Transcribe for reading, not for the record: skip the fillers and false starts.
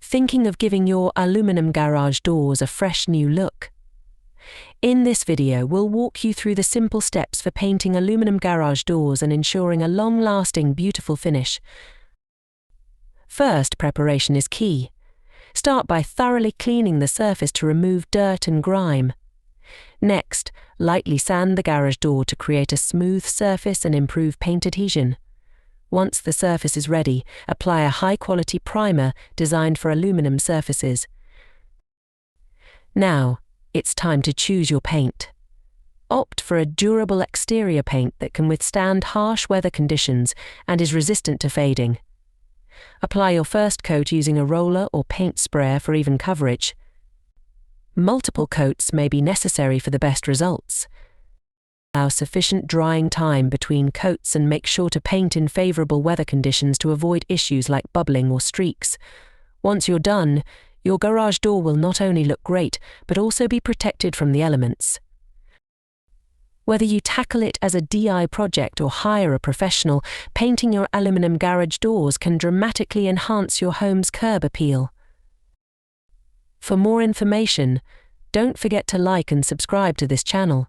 Thinking of giving your aluminum garage doors a fresh new look? In this video, we'll walk you through the simple steps for painting aluminum garage doors and ensuring a long-lasting, beautiful finish. First, preparation is key. Start by thoroughly cleaning the surface to remove dirt and grime. Next, lightly sand the garage door to create a smooth surface and improve paint adhesion. Once the surface is ready, apply a high-quality primer designed for aluminum surfaces. Now, it's time to choose your paint. Opt for a durable exterior paint that can withstand harsh weather conditions and is resistant to fading. Apply your first coat using a roller or paint sprayer for even coverage. Multiple coats may be necessary for the best results. Allow sufficient drying time between coats and make sure to paint in favorable weather conditions to avoid issues like bubbling or streaks. Once you're done, your garage door will not only look great, but also be protected from the elements. Whether you tackle it as a DIY project or hire a professional, painting your aluminum garage doors can dramatically enhance your home's curb appeal. For more information, don't forget to like and subscribe to this channel.